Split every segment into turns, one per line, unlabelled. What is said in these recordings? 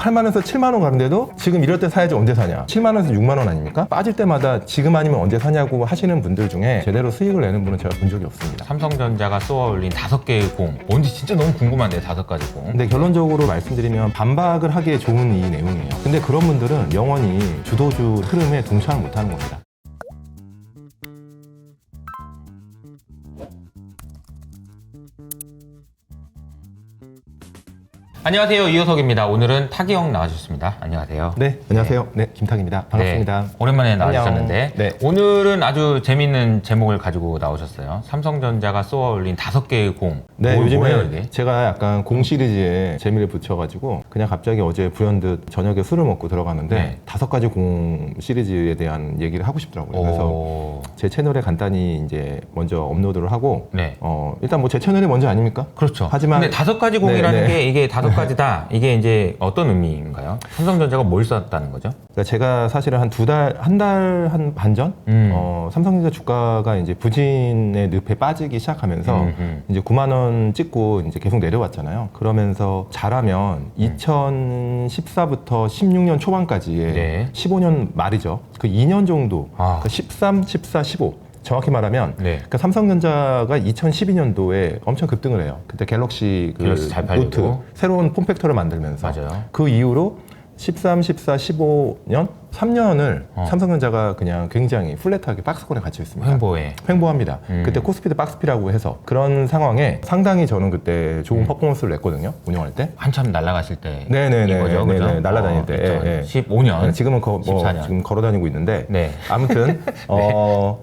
8만 원에서 7만 원 가는데도 지금 이럴 때 사야지 언제 사냐. 7만 원에서 6만 원 아닙니까? 빠질 때마다 지금 아니면 언제 사냐고 하시는 분들 중에 제대로 수익을 내는 분은 제가 본 적이 없습니다.
삼성전자가 쏘아 올린 5개의 공. 뭔지 진짜 너무 궁금한데요, 5가지 공.
근데 결론적으로 말씀드리면 반박을 하기에 좋은 이 내용이에요. 근데 그런 분들은 영원히 주도주 흐름에 동참을 못하는 겁니다.
안녕하세요, 이효석입니다. 오늘은 타기 형 나와주셨습니다. 안녕하세요.
네, 안녕하세요. 네, 김탁입니다. 반갑습니다.
네, 오랜만에 나와주셨는데
안녕. 네.
오늘은 아주 재밌는 제목을 가지고 나오셨어요. 삼성전자가 쏘아 올린 5개의 공.
네,
뭐예요,
요즘에
이게?
제가 약간 공 시리즈에 재미를 붙여가지고 그냥 갑자기 어제 불현듯 저녁에 술을 먹고 들어갔는데
네.
5가지 공 시리즈에 대한 얘기를 하고 싶더라고요. 그래서
오...
제 채널에 간단히 이제 먼저 업로드를 하고
네.
일단 뭐 제 채널이 먼저 아닙니까?
그렇죠.
하지만
근데 5가지 공이라는
네, 네.
게 이게 5가지다. 이게 이제 어떤 의미인가요? 삼성전자가 뭘 쐈다는 거죠?
그러니까 제가 사실은 한 달 반 전 삼성전자 주가가 이제 부진의 늪에 빠지기 시작하면서 이제 9만 원 찍고 이제 계속 내려왔잖아요. 그러면서 잘하면 2014부터 16년 초반까지의
네.
15년 말이죠. 그 2년 정도,
아.
13, 14, 15. 정확히 말하면
네.
그러니까 삼성전자가 2012년도에 엄청 급등을 해요. 그때 갤럭시
잘 팔리고.
노트 새로운 폼팩터를 만들면서
맞아요.
그 이후로 13, 14, 15년 3년을 삼성전자가 그냥 굉장히 플랫하게 박스권에 갇혀 있습니다. 횡보합니다. 그때 코스피드 박스피라고 해서 그런 상황에 상당히 저는 그때 좋은 퍼포먼스를 냈거든요. 운영할 때.
한참 날아가실 때.
네네네.
이거죠, 그죠?
네네. 날아다닐 때.
15년.
네, 지금은
14년.
지금 걸어 다니고 있는데.
네.
아무튼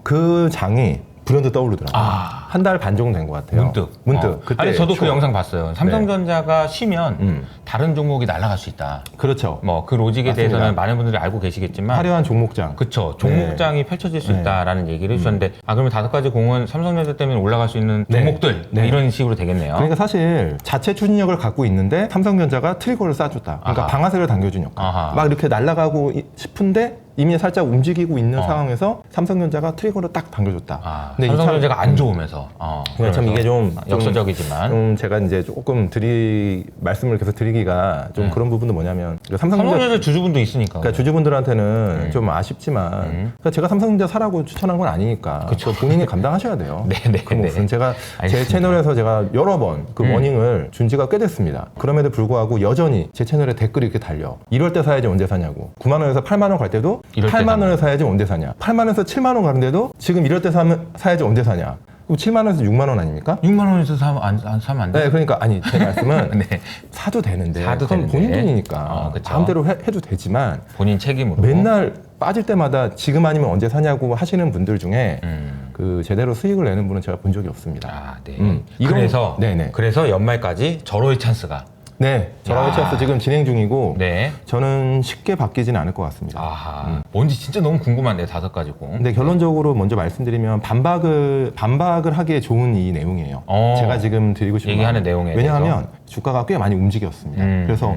그 장이 불현듯 떠오르더라고요. 한 달 반 정도 된 것 같아요. 문득. 그때
아니 저도 그 영상 봤어요. 삼성전자가 쉬면 다른 종목이 날아갈 수 있다.
그렇죠.
뭐 그 로직에
맞습니다.
대해서는 많은 분들이 알고 계시겠지만
화려한 종목장.
그쵸. 종목장이 펼쳐질 수
네.
있다라는 얘기를 해주셨는데 그러면 5가지 공은 삼성전자 때문에 올라갈 수 있는
네.
종목들
네.
이런 식으로 되겠네요.
그러니까 사실 자체 추진력을 갖고 있는데 삼성전자가 트리거를 쏴줬다. 그러니까
아하.
방아쇠를 당겨준 역할.
아하.
막 이렇게 날아가고 싶은데 이미 살짝 움직이고 있는
어.
상황에서 삼성전자가 트리거를 딱 당겨줬다. 근데
삼성전자가 안 좋으면서
그러니까 참 이게 좀
역설적이지만
제가 이제 조금 말씀을 계속 드리기가 좀 그런 부분도 뭐냐면 그러니까
삼성전자 주주분도 있으니까.
그러니까 주주분들한테는 좀 아쉽지만 그러니까 제가 삼성전자 사라고 추천한 건 아니니까 그거 본인이 감당하셔야 돼요.
네네.
그 몫은 제가 제
알겠습니다.
채널에서 제가 여러 번 그 워닝을 준 지가 꽤 됐습니다. 그럼에도 불구하고 여전히 제 채널에 댓글이 이렇게 달려. 이럴 때 사야지 언제 사냐고. 9만 원에서 8만 원 갈 때도 8만 원에 사야지 언제 사냐. 8만 원에서 7만 원 가는데도 지금 이럴 때 사야지 언제 사냐. 그럼 7만 원에서 6만 원 아닙니까?
6만 원에서 사면 안 돼?
네, 그러니까 아니 제 말씀은
네.
사도 되는데
사도
그건
되는데.
본인 돈이니까
그쵸.
마음대로 해도 되지만
본인 책임으로.
맨날 빠질 때마다 지금 아니면 언제 사냐고 하시는 분들 중에 그 제대로 수익을 내는 분은 제가 본 적이 없습니다.
아, 네.
이런- 네네.
그래서 연말까지 절호의 찬스가.
네, 저랑 해체해서 지금 진행 중이고
네.
저는 쉽게 바뀌지는 않을 것 같습니다.
아하. 뭔지 진짜 너무 궁금한데 5가지 공.
근데 결론적으로 먼저 말씀드리면 반박을 하기에 좋은 이 내용이에요. 제가 지금 드리고 싶은
얘기하는
말은.
내용에
왜냐하면
대해서?
주가가 꽤 많이 움직였습니다. 그래서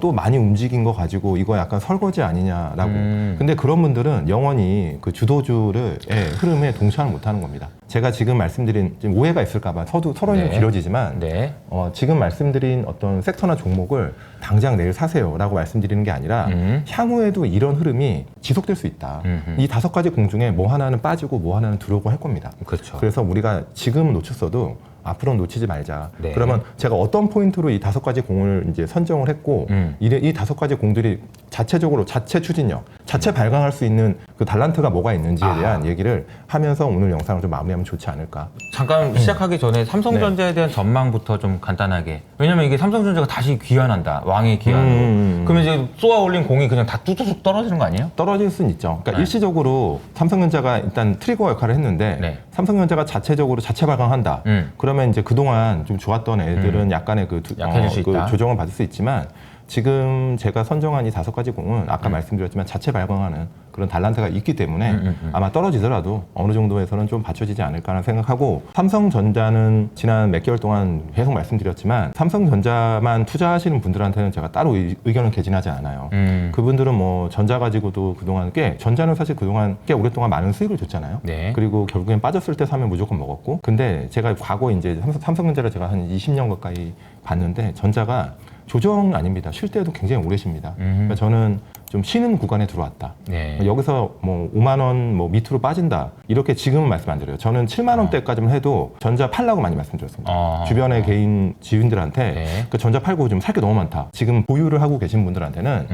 또 많이 움직인 거 가지고 이거 약간 설거지 아니냐라고. 근데 그런 분들은 영원히 그 주도주의 흐름에 동참을 못하는 겁니다. 제가 지금 말씀드린 지금 오해가 있을까봐 서론이 좀 길어지지만
네.
지금 말씀드린 어떤 섹터나 종목을 당장 내일 사세요라고 말씀드리는 게 아니라 향후에도 이런 흐름이 지속될 수 있다. 이 5가지 공 중에 뭐 하나는 빠지고 뭐 하나는 들어오고 할 겁니다.
그렇죠.
그래서 우리가 지금 놓쳤어도 앞으로는 놓치지 말자.
네.
그러면 제가 어떤 포인트로 이 5가지 공을 이제 선정을 했고 이 5가지 공들이 자체적으로 자체 추진력, 자체 발광할 수 있는 그 달란트가 뭐가 있는지에 대한 얘기를 하면서 오늘 영상을 좀 마무리하면 좋지 않을까.
잠깐 시작하기 전에 삼성전자에 대한 전망부터 좀 간단하게. 왜냐면 이게 삼성전자가 다시 귀환한다. 왕의 귀환으로. 그러면 이제 쏘아 올린 공이 그냥 다 뚝뚝뚝 떨어지는 거 아니에요?
떨어질 수는 있죠. 그러니까 일시적으로 삼성전자가 일단 트리거 역할을 했는데
네.
삼성전자가 자체적으로 자체 발광한다. 그러면 이제 그동안 좀 좋았던 애들은 약간의
약해질 수 있다.
조정을 받을 수 있지만 지금 제가 선정한 이 5가지 공은 아까 말씀드렸지만 자체 발광하는 그런 달란트가 있기 때문에 아마 떨어지더라도 어느 정도에서는 좀 받쳐지지 않을까라는 생각하고 삼성전자는 지난 몇 개월 동안 계속 말씀드렸지만 삼성전자만 투자하시는 분들한테는 제가 따로 의견을 개진하지 않아요. 그분들은 뭐 전자 가지고도 그동안 전자는 사실 그동안 꽤 오랫동안 많은 수익을 줬잖아요.
네.
그리고 결국엔 빠졌을 때 사면 무조건 먹었고 근데 제가 과거 이제 삼성전자를 제가 한 20년 가까이 봤는데 전자가 조정 아닙니다. 쉴 때도 굉장히 오래 쉽니다. 그러니까 저는 좀 쉬는 구간에 들어왔다.
네.
여기서 뭐 5만 원 뭐 밑으로 빠진다. 이렇게 지금은 말씀 안 드려요. 저는 7만 원대까지만 해도 전자 팔라고 많이 말씀드렸습니다. 주변의 개인 지인들한테
네.
그 전자 팔고 좀 살 게 너무 많다. 지금 보유를 하고 계신 분들한테는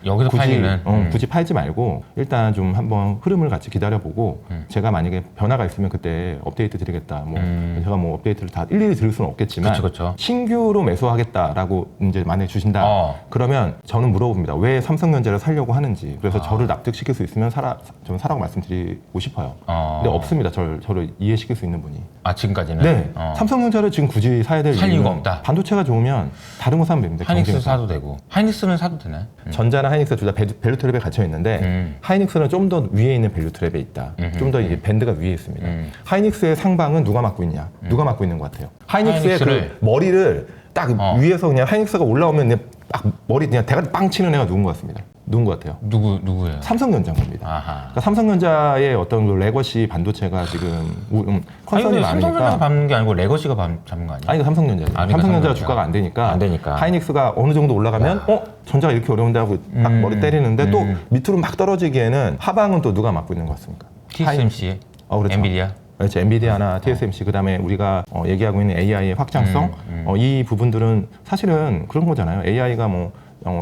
여기서 팔리는
굳이 팔지 말고 일단 좀 한번 흐름을 같이 기다려보고 제가 만약에 변화가 있으면 그때 업데이트 드리겠다. 뭐 제가 뭐 업데이트를 다 일일이 들을 수는 없겠지만
그쵸.
신규로 매수하겠다라고 이제 만약에 주신다. 그러면 저는 물어봅니다. 왜 삼성전자를 살려고 하는지. 그래서 저를 납득시킬 수 있으면 저는 사라고 말씀드리고 싶어요. 근데 없습니다. 저를 이해시킬 수 있는 분이.
아, 지금까지는?
네. 삼성전자를 지금 굳이 사야 될
살
이유는
이유가 없다.
반도체가 좋으면 다른 거 사면 됩니다.
하이닉스
경쟁사.
사도 되고. 하이닉스는 사도 되나요?
전자나 하이닉스 둘 다 밸류 트랩에 갇혀 있는데 하이닉스는 좀 더 위에 있는 밸류 트랩에 있다. 좀 더 이게 밴드가 위에 있습니다. 하이닉스의 상방은 누가 맡고 있냐? 누가 맡고 있는 것 같아요? 하이닉스의 그 머리를 딱 위에서 그냥 하이닉스가 올라오면 그냥 딱 머리 그냥 대가리 빵 치는 애가 누군 것 같습니다. 누군 것 같아요?
누구예요?
삼성전자인 겁니다.
아하.
그러니까 삼성전자의 어떤 그 레거시 반도체가 지금 컨설이 많으니까.
삼성전자가 밟는 게 아니고 레거시가 잡는 거 아니에요?
아니, 삼성전자죠.
그러니까
삼성전자가 주가가 안 되니까. 하이닉스가 어느 정도 올라가면 전자가 이렇게 어려운데 하고 딱 머리 때리는데 또 밑으로 막 떨어지기에는 하방은 또 누가 맡고 있는 것 같습니까?
TSMC,
그렇죠.
엔비디아.
그렇죠. 엔비디아나 TSMC 그다음에 우리가 얘기하고 있는 AI의 확장성 이 부분들은 사실은 그런 거잖아요. AI가 뭐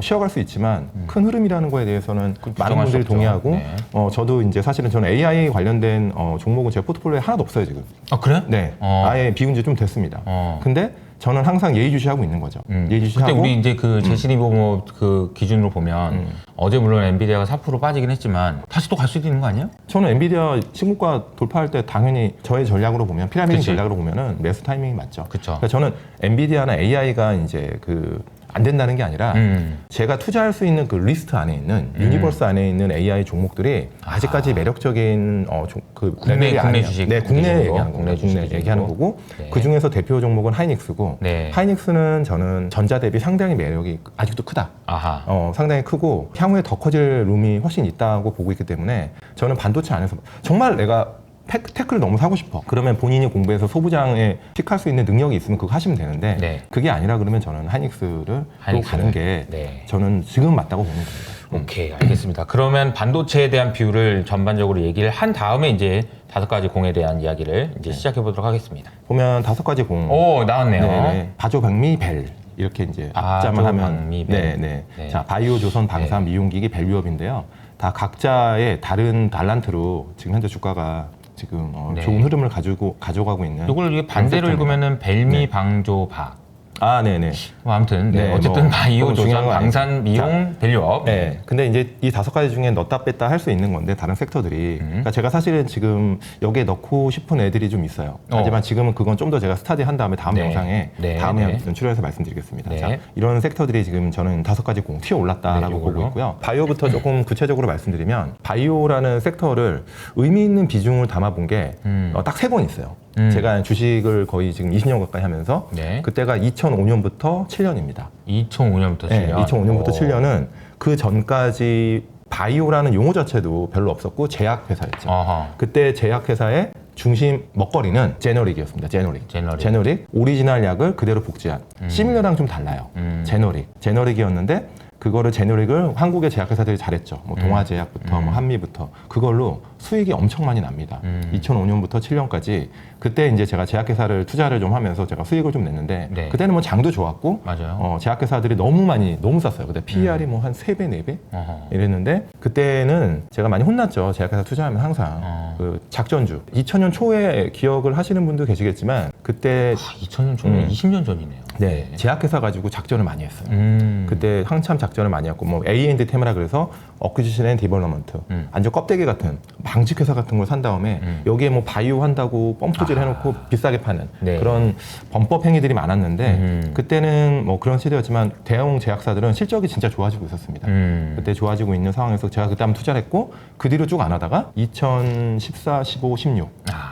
쉬어갈 수 있지만 큰 흐름이라는 거에 대해서는 많은 분들이 동의하고
네.
저도 이제 사실은 저는 AI 관련된 종목은 제 포트폴리오에 하나도 없어요 지금.
아, 그래?
네. 아예 비운 지 좀 됐습니다. 근데 저는 항상 예의주시하고 있는 거죠. 예의주시하고.
그때 우리 이제 그 제시리버 그 기준으로 보면 어제 물론 엔비디아가 4% 빠지긴 했지만 다시 또 갈 수도 있는 거 아니에요?
저는 엔비디아 신고가 돌파할 때 당연히 저의 전략으로 보면 피라미드
그치.
전략으로 보면은 매수 타이밍이 맞죠.
그쵸.
그러니까 저는 엔비디아나 AI가 이제 안 된다는 게 아니라 제가 투자할 수 있는 그 리스트 안에 있는 유니버스 안에 있는 AI 종목들이 아직까지 매력적인
국내 주식
네, 국내
기준으로,
얘기하는
국내
거고,
주식
국내 얘기하는
기준으로.
거고
네.
그 중에서 대표 종목은 하이닉스고
네.
하이닉스는 저는 전자 대비 상당히 매력이 아직도 크다.
아하.
상당히 크고 향후에 더 커질 룸이 훨씬 있다고 보고 있기 때문에 저는 반도체 안에서 정말 내가 테크를 너무 사고 싶어. 그러면 본인이 공부해서 소부장에 픽할 수 있는 능력이 있으면 그거 하시면 되는데
네.
그게 아니라 그러면 저는 하이닉스를 또 가는 게
네.
저는 지금 맞다고 보는 겁니다.
오케이, 알겠습니다. 그러면 반도체에 대한 비율을 전반적으로 얘기를 한 다음에 이제 5가지 공에 대한 이야기를 이제 시작해 보도록 하겠습니다.
보면 5가지 공.
오, 나왔네요.
네네. 바조, 백미, 벨. 이렇게 이제 앞자만 하면
백미, 벨.
네. 자, 바이오, 조선, 방산, 미용기기, 밸류업인데요. 다 각자의 다른 달란트로 지금 현재 주가가 지금
네.
좋은 흐름을 가져가고 있는.
이걸 이게 반대로
그런
읽으면은 벨미, 방조, 바.
네네.
뭐 아무튼
네,
어쨌든
뭐
바이오,
그건 중요한
조선,
건
방산, 미용, 밸류업.
네. 근데 이제 이 5가지 중에 넣었다 뺐다 할 수 있는 건데 다른 섹터들이. 그러니까 제가 사실은 지금 여기에 넣고 싶은 애들이 좀 있어요. 하지만 지금은 그건 좀 더 제가 스타디한 다음에 다음
네.
영상에
네.
다음에
네.
출연해서 말씀드리겠습니다.
네.
자, 이런 섹터들이 지금 저는 5가지 공 튀어 올랐다라고
네,
보고 있고요. 바이오부터 조금 구체적으로 말씀드리면 바이오라는 섹터를 의미 있는 비중을 담아본 게 딱 3번 있어요. 제가 주식을 거의 지금 20년 가까이 하면서
네.
그때가 2005년부터 7년입니다.
2005년부터 7년.
네, 2005년부터 7년은 그 전까지 바이오라는 용어 자체도 별로 없었고 제약회사였죠.
아하.
그때 제약회사의 중심 먹거리는 제너릭이었습니다. 제너릭. 오리지널 약을 그대로 복제한. 시밀러랑 좀 달라요. 제너릭이었는데 그거를 제너릭을 한국의 제약회사들이 잘했죠. 뭐 동아제약부터 뭐 한미부터 그걸로 수익이 엄청 많이 납니다. 2005년부터 7년까지 그때 이제 제가 제약회사를 투자를 좀 하면서 제가 수익을 좀 냈는데
네.
그때는 뭐 장도 좋았고
맞아요.
제약회사들이 너무 쌌어요. 그때 PER이 뭐 한 3배, 4배
어허.
이랬는데 그때는 제가 많이 혼났죠. 제약회사 투자하면 항상 그 작전주. 2000년 초에 기억을 하시는 분도 계시겠지만 그때
2000년 초면 20년 전이네요.
네, 제약회사 가지고 작전을 많이 했어요. 그때 한참 작전을 많이 했고 뭐 A&D 테마라 그래서 어쿠지션 앤 디벨로먼트 완전 껍데기 같은 망직회사 같은 걸 산 다음에 여기에 뭐 바이오 한다고 펌프질 해놓고 비싸게 파는
네.
그런 범법 행위들이 많았는데 그때는 뭐 그런 시대였지만 대형 제약사들은 실적이 진짜 좋아지고 있었습니다. 그때 좋아지고 있는 상황에서 제가 그때 한번 투자를 했고 그 뒤로 쭉 안 하다가 2014, 15, 16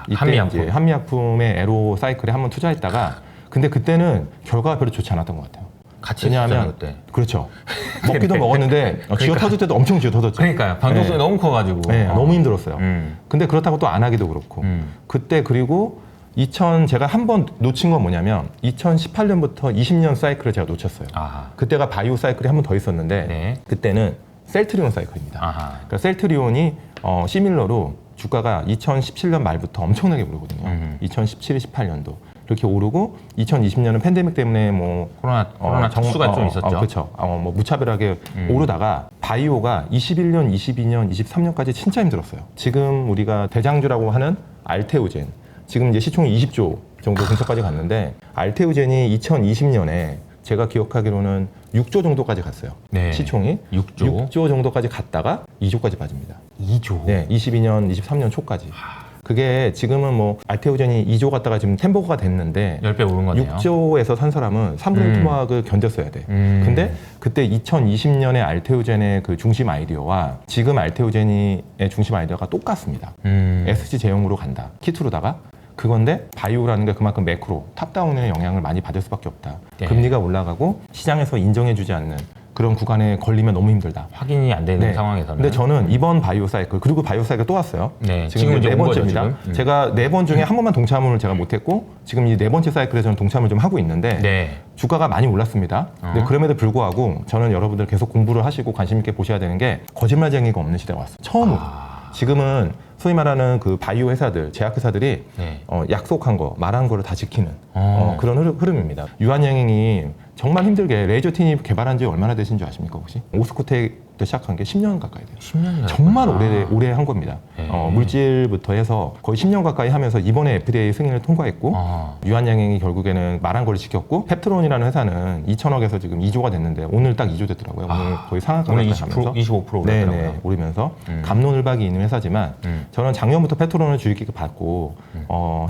이때
한미약품.
이제 한미약품의 에로 사이클에 한번 투자했다가 근데 그때는 결과가 별로 좋지 않았던 것 같아요.
같이
왜냐하면
그때.
그렇죠. 먹기도 먹었는데 쥐어 터질 때도 엄청 쥐어 터졌죠.
그러니까요. 방송성이
네.
너무 커가지고.
네, 너무 힘들었어요.
음.
근데 그렇다고 또 안 하기도 그렇고. 그때 그리고 제가 한 번 놓친 건 뭐냐면 2018년부터 20년 사이클을 제가 놓쳤어요.
아하.
그때가 바이오 사이클이 한 번 더 있었는데
네.
그때는 셀트리온 사이클입니다.
아하.
그러니까 셀트리온이 시밀러로 주가가 2017년 말부터 엄청나게 오르거든요. 2017, 18년도 이렇게 오르고 2020년은 팬데믹 때문에 뭐
코로나 특수가 좀 있었죠.
그렇죠. 뭐 무차별하게 오르다가 바이오가 21년, 22년, 23년까지 진짜 힘들었어요. 지금 우리가 대장주라고 하는 알테오젠 지금 이제 시총이 20조 정도 근처까지 갔는데 알테오젠이 2020년에 제가 기억하기로는 6조 정도까지 갔어요.
네.
시총이
6조.
정도까지 갔다가 2조까지 빠집니다.
2조.
네, 22년, 23년 초까지. 그게 지금은 뭐 알테오젠이 2조 갔다가 지금 템버거가 됐는데
10배 오른 거네요.
6조에서 산 사람은 3분의 1 토막을 견뎠어야 돼. 근데 그때 2020년에 알테오젠의 그 중심 아이디어와 지금 알테오젠의 중심 아이디어가 똑같습니다. SG 제형으로 간다. 키트로다가 그건데 바이오라는 게 그만큼 매크로 탑다운의 영향을 많이 받을 수밖에 없다.
네.
금리가 올라가고 시장에서 인정해주지 않는 그런 구간에 걸리면 너무 힘들다.
확인이 안 되는
네.
상황에서는.
근데 저는 이번 바이오 사이클 그리고 바이오 사이클 또 왔어요.
네.
지금
이제
네
온 거죠,
번째입니다.
지금.
제가 4번 중에 한 번만 동참을 제가 못했고 지금 이 4번째 사이클에 저는 동참을 좀 하고 있는데
네.
주가가 많이 올랐습니다. 근데 그럼에도 불구하고 저는 여러분들 계속 공부를 하시고 관심 있게 보셔야 되는 게 거짓말쟁이가 없는 시대가 왔어요. 처음으로. 지금은 소위 말하는 그 바이오 회사들, 제약회사들이
네.
약속한 거, 말한 거를 다 지키는
어.
그런 흐름입니다. 유한양행이 정말 힘들게 레이저 티닙 개발한 지 얼마나 되신 줄 아십니까 혹시? 오스코텍 때 시작한 게 10년 가까이 돼요.
10년이
정말 오래 한 겁니다.
네.
물질부터 해서 거의 10년 가까이 하면서 이번에 FDA 승인을 통과했고 유한양행이 결국에는 말한 걸 지켰고 펩트론이라는 회사는 2천억에서 지금 2조가 됐는데 오늘 딱 2조 됐더라고요. 오늘 거의 상한가
오늘
가면서
25% 올랐더라고요.
네네 오르면서 갑론을박이 있는 회사지만 저는 작년부터 펩트론을 주의깊게 받고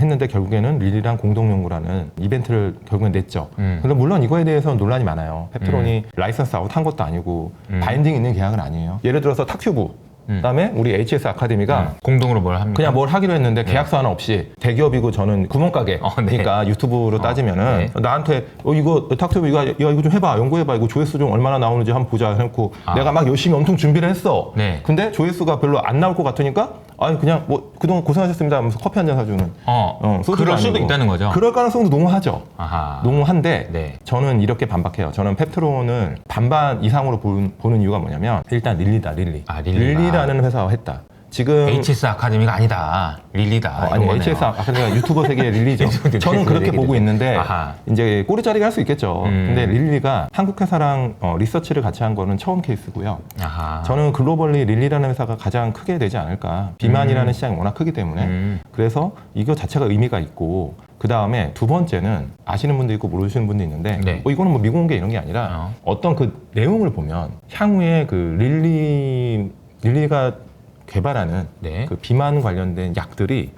했는데 결국에는 릴리랑 공동연구라는 이벤트를 결국엔 냈죠. 근데 물론 이거에 대해서는 논란이 많아요. 펩트론이 라이선스 아웃 한 것도 아니고 바인딩 있는 계약은 아니에요. 예를 들어서 탁큐브 그다음에 우리 HS 아카데미가
공동으로 뭘 합니까?
그냥 뭘 하기로 했는데 계약서 하나 없이 대기업이고 저는 구멍가게
네.
그러니까 유튜브로 따지면은
네.
나한테 이거 탁튜브 이거 좀 해봐 연구해봐 이거 조회수 좀 얼마나 나오는지 한번 보자 해놓고 내가 막 열심히 엄청 준비를 했어.
네.
근데 조회수가 별로 안 나올 것 같으니까 아니 그냥 뭐 그동안 고생하셨습니다 하면서 커피 한 잔 사주는 소주도
그럴 수도
아니고.
있다는 거죠.
그럴 가능성도 농후하죠.
아하.
농후한데
네.
저는 이렇게 반박해요. 저는 펩트론을 반반 이상으로 보는 이유가 뭐냐면 일단 릴리다 릴리.
아, 릴리다.
릴리라는 회사와 했다. 지금
HS 아카데미가 아니다. 릴리다.
아니
이런 거네요.
HS 아카데미가 유튜버 세계의 릴리죠.
유튜버
저는 그렇게
세계의
보고
릴리.
있는데
아하.
이제 꼬리자리가 할 수 있겠죠. 근데 릴리가 한국 회사랑 리서치를 같이 한 거는 처음 케이스고요.
아하.
저는 글로벌리 릴리라는 회사가 가장 크게 되지 않을까. 비만이라는 시장이 워낙 크기 때문에 그래서 이거 자체가 의미가 있고 그 다음에 두 번째는 아시는 분도 있고 모르시는 분도 있는데
네.
이거는 뭐 미공개 이런 게 아니라 어떤 그 내용을 보면 향후에 그 릴리가 개발하는
네.
그 비만 관련된 약들이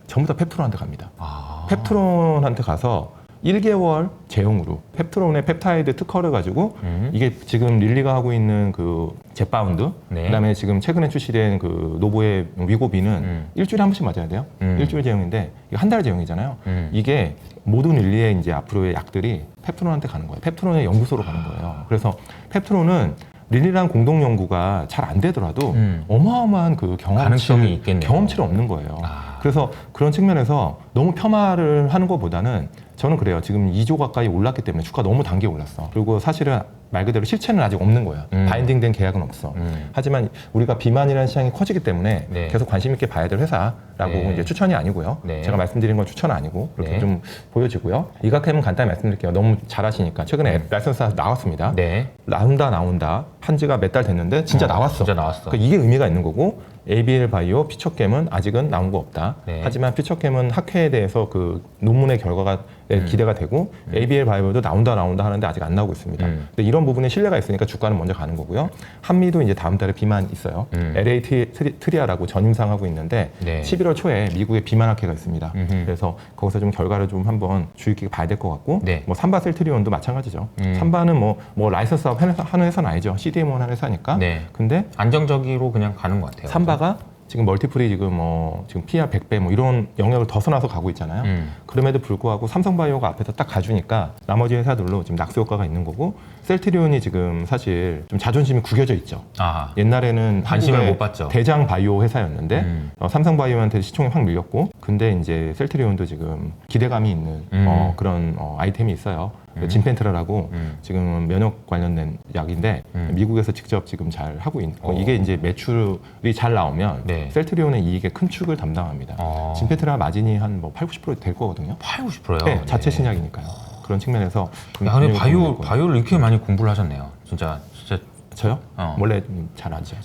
전부 다 펩트론한테 갑니다.
아.
펩트론한테 가서 1개월 제형으로 펩트론의 펩타이드 특허를 가지고 이게 지금 릴리가 하고 있는 그 제파운드
네.
그다음에 지금 최근에 출시된 그 노보의 위고비는 일주일에 한 번씩 맞아야 돼요. 일주일 제형인데 이거 한 달 제형이잖아요. 이게 모든 릴리의 이제 앞으로의 약들이 펩트론한테 가는 거예요. 펩트론의 연구소로 가는 거예요. 그래서 펩트론은 릴리랑 공동 연구가 잘 안 되더라도 어마어마한 그
가능성이 있겠네요.
경험치는 없는 거예요. 그래서 그런 측면에서 너무 폄하를 하는 것보다는 저는 그래요. 지금 2조 가까이 올랐기 때문에 주가 너무 단계 올랐어. 그리고 사실은 말 그대로 실체는 아직 없는 거예요. 바인딩된 계약은 없어. 하지만 우리가 비만이라는 시장이 커지기 때문에
네.
계속 관심 있게 봐야 될 회사라고
네.
이제 추천이 아니고요.
네.
제가 말씀드린 건 추천은 아니고 그렇게
네.
좀 보여지고요. 이각햄은 간단히 말씀드릴게요. 너무 잘하시니까 최근에 라이선스 나왔습니다.
네.
나온다 한 지가 몇 달 됐는데 진짜 나왔어.
진짜 나왔어.
그러니까 이게 의미가 있는 거고 ABL 바이오 퓨처캠은 아직은 나온 거 없다.
네.
하지만 퓨처캠은 학회에 대해서 그 논문의 결과가 기대가 되고 ABL 바이오도 나온다 하는데 아직 안 나오고 있습니다. 근데 이런 부분에 신뢰가 있으니까 주가는 먼저 가는 거고요. 한미도 이제 다음 달에 비만 있어요. LA 트리아라고 전임상하고 있는데
네.
11월 초에 미국에 비만 학회가 있습니다. 그래서 거기서 좀 결과를 좀 한번 주의 깊게 봐야 될 것 같고
네.
뭐 삼바 셀트리온도 마찬가지죠. 삼바는 뭐 라이선스 하는 회사는 아니죠. CDMO 하는 회사니까.
네.
근데
안정적으로 그냥 가는 것 같아요.
삼바가 지금 멀티플이 지금 지금 PR 100배 뭐 이런 영역을 더 써놔서 가고 있잖아요. 그럼에도 불구하고 삼성바이오가 앞에서 딱 가주니까 나머지 회사들로 지금 낙수 효과가 있는 거고 셀트리온이 지금 사실 좀 자존심이 구겨져 있죠.
아,
옛날에는
관심을
한국의
못 받죠.
대장 바이오 회사였는데 삼성바이오한테 시총이 확 밀렸고 근데 이제 셀트리온도 지금 기대감이 있는 그런 아이템이 있어요. 진펜트라라고 지금 면역 관련된 약인데 미국에서 직접 지금 잘 하고 있고 이게 이제 매출이 잘 나오면
네.
셀트리온의 이익의 큰 축을 담당합니다. 진펜트라 마진이 한 뭐 80% 될 거거든요.
80%요?
네, 자체 신약이니까요. 그런 측면에서
야, 근데
굉장히 도움이 될 거예요.
바이오를 이렇게 많이 공부를 하셨네요. 진짜.
저요? 원래 잘 알죠.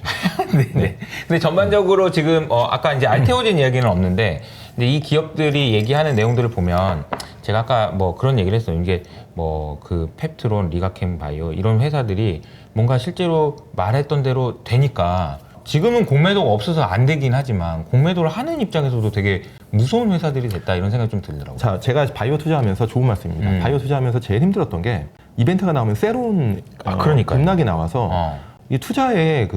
네. 근데 전반적으로 지금 아까 이제 알테오젠 이야기는 없는데, 근데 이 기업들이 얘기하는 내용들을 보면 제가 아까 뭐 그런 얘기를 했어요. 이게 뭐 그 펩트론, 리가캠 바이오 이런 회사들이 뭔가 실제로 말했던 대로 되니까 지금은 공매도가 없어서 안 되긴 하지만 공매도를 하는 입장에서도 되게 무서운 회사들이 됐다 이런 생각이 좀 들더라고요.
자, 제가 바이오 투자하면서 좋은 말씀입니다. 바이오 투자하면서 제일 힘들었던 게 이벤트가 나오면 새로운
그러니까요.
급락이 나와서 이 투자에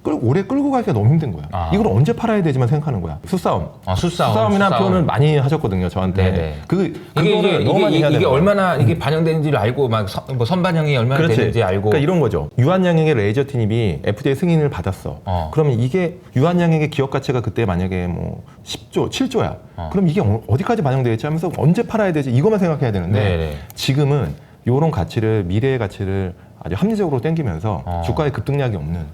오래 끌고 가기가 너무 힘든 거야. 이걸 언제 팔아야 되지만 생각하는 거야. 수싸움. 수싸움이라는 표현을 많이 하셨거든요, 저한테.
네네.
그거를 너무 많이 해야 되는
이게
거야.
얼마나 이게 반영되는지를 알고 막 뭐 선반영이 얼마나
그렇지.
되는지 알고.
그러니까 이런 거죠. 유한양액의 레이저 티닙이 FDA 승인을 받았어. 그러면 이게 유한양액의 기업 가치가 그때 만약에 뭐 10조, 7조야. 그럼 이게 어디까지 반영되겠지 하면서 언제 팔아야 되지? 이것만 생각해야 되는데
네네.
지금은 이런 가치를 미래의 가치를 아주 합리적으로 땡기면서 주가에 급등량이 없는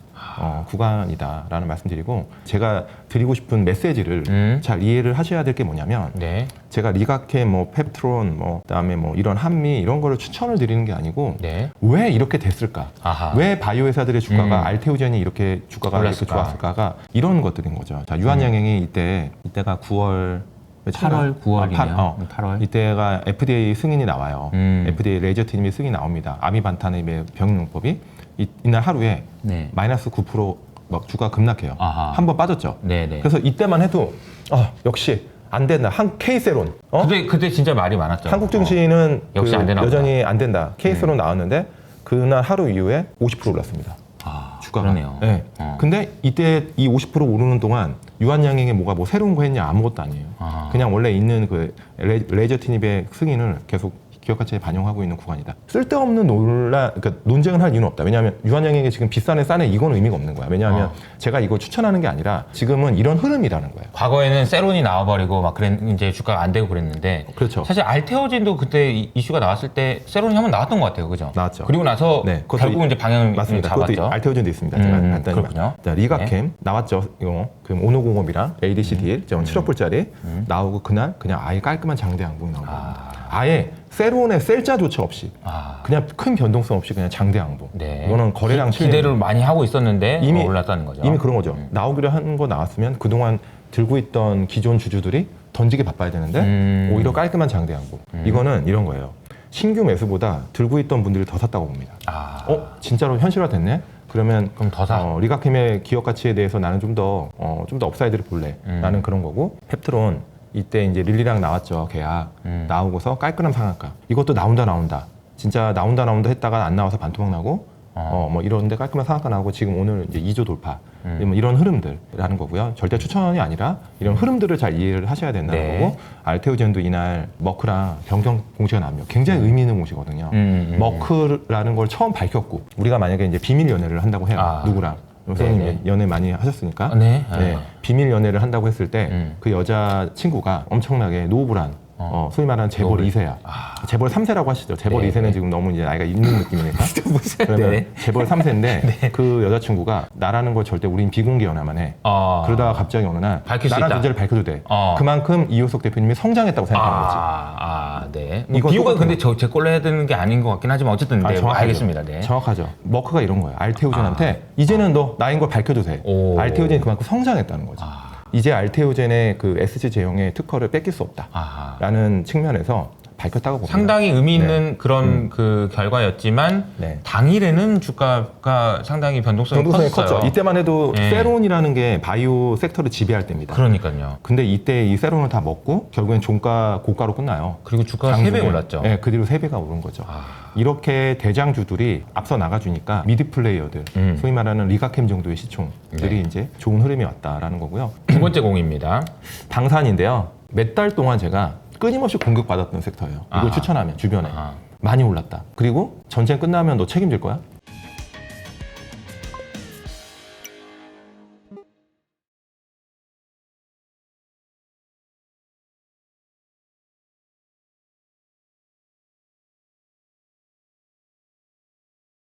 구간이다라는 말씀드리고 제가 드리고 싶은 메시지를 잘 이해를 하셔야 될 게 뭐냐면
네.
제가 리가캠, 뭐 펩트론, 뭐 그다음에 뭐 이런 한미 이런 거를 추천을 드리는 게 아니고
네.
왜 이렇게 됐을까?
아하.
왜 바이오 회사들의 주가가 알테오젠이 이렇게 주가가 이렇게
올랐을까?
좋았을까가 이런 것들인 거죠. 자, 유한양행이 이때가 9월
8월, 9월이네요. 8월.
이때가 FDA 승인이 나와요. FDA 레이저 티닙이 승인이 나옵니다. 아미반타닙의 병용법이 이날 하루에
네.
마이너스 9%막 주가 급락해요.
아하.
한 번 빠졌죠.
네네.
그래서 이때만 해도 역시 안 된다. K세론.
그때 진짜 말이 많았죠.
한국 증시는
역시 안 되나 보다.
여전히 안 된다. K세론 나왔는데 그날 하루 이후에 50% 올랐습니다. 주가가.
그러네요.
네. 근데 이때 이 50% 오르는 동안 유한양행에 뭐가 뭐 새로운 거 했냐 아무것도 아니에요. 그냥 원래 있는 그 레이저 티닙의 승인을 계속 기업 가치에 반영하고 있는 구간이다. 쓸데없는 그러니까 논쟁을 할 이유는 없다. 왜냐하면 유한양행이 지금 비싸네 싸네 이건 의미가 없는 거야. 왜냐하면 제가 이거 추천하는 게 아니라 지금은 이런 흐름이라는 거예요.
과거에는 세론이 나와버리고 막 이제 주가가 안 되고 그랬는데
그렇죠.
사실 알테오젠도 그때 이슈가 나왔을 때 세론이 한번 나왔던 것 같아요, 그죠?
나왔죠.
그리고 나서
네, 그것도
결국은 이제 방향을
맞습니다.
잡았죠.
그것도 알테오젠도 있습니다. 제가 간단히
그렇군요.
자, 리가캠 나왔죠. 이거 그럼 오노공업이랑 ADC 딜 7억 불짜리 나오고 그날 그냥 아예 깔끔한 장대 양봉이 나온 겁니다. 아예 세론의 셀자조차 없이 그냥 큰 변동성 없이 그냥 장대 양봉.
네.
이거는 거래량
기대를 많이 하고 있었는데
이미
올랐다는 거죠.
이미 그런 거죠. 나오기로 한 거 나왔으면 그동안 들고 있던 기존 주주들이 던지기 바빠야 되는데 오히려 깔끔한 장대 양봉. 이거는 이런 거예요. 신규 매수보다 들고 있던 분들이 더 샀다고 봅니다. 진짜로 현실화됐네? 그러면
그럼 더 사.
리가캠의 기업 가치에 대해서 나는 좀 더 업사이드를 볼래. 라는 그런 거고 펩트론 이때 이제 릴리랑 나왔죠. 계약 나오고서 깔끔한 상한가. 이것도 나온다. 진짜 나온다 했다가 안 나와서 반토막 나고 뭐 이런데 깔끔한 상한가 나오고 지금 오늘 이제 2조 돌파. 뭐 이런 흐름들이라는 거고요. 절대 추천이 아니라 이런 흐름들을 잘 이해를 하셔야 된다는
네.
거고 알테오젠도 이날 머크랑 변경 공시가 나면 굉장히 의미 있는 공시거든요. 머크라는 걸 처음 밝혔고 우리가 만약에 이제 비밀 연애를 한다고 해요. 누구랑. 선생님 연애 많이 하셨으니까
네.
비밀 연애를 한다고 했을 때 그 여자 친구가 엄청나게 노브란 소위 말하는 재벌 2세야. 재벌 3세라고 하시죠. 재벌
네.
2세는 지금 너무 이제 나이가 있는 느낌이니까. 그러면
네.
재벌 3세인데 그 여자친구가 나라는 걸 절대 우린 비공개 연애만 해. 그러다가 갑자기 어느 날
밝힐 수
나라
있다.
존재를 밝혀도 돼. 그만큼 이효석 대표님이 성장했다고 생각하는 거지.
네.
이건
비유가
똑같은
근데 제 걸로 해야 되는 게 아닌 것 같긴 하지만 어쨌든 네,
정확하죠.
알겠습니다. 네.
정확하죠. 머크가 이런 거예요. 알테오젠한테 이제는 너 나인 걸 밝혀도 돼. 알테오젠이 그만큼 성장했다는 거지. 이제 알테오젠의 그 SG 제형의 특허를 뺏길 수 없다. 라는 측면에서 밝혔다고 봅니다.
상당히 의미 있는 그런 그 결과였지만
네.
당일에는 주가가 상당히 변동성이 컸어요.
컸죠. 이때만 해도
네.
세론이라는 게 바이오 섹터를 지배할 때입니다.
그러니까요.
근데 이때 이 세론을 다 먹고 결국엔 종가 고가로 끝나요.
그리고 주가가 3배 올랐죠.
네, 그 뒤로 3배가 오른 거죠.
아.
이렇게 대장주들이 앞서 나가주니까 미드 플레이어들, 소위 말하는 리가캠 정도의 시총들이
네.
이제 좋은 흐름이 왔다라는 거고요.
두 번째 공입니다.
방산인데요. 몇 달 동안 제가 끊임없이 공격받았던 섹터예요. 이걸
아하.
추천하면 주변에
아.
많이 올랐다. 그리고 전쟁 끝나면 너 책임질 거야?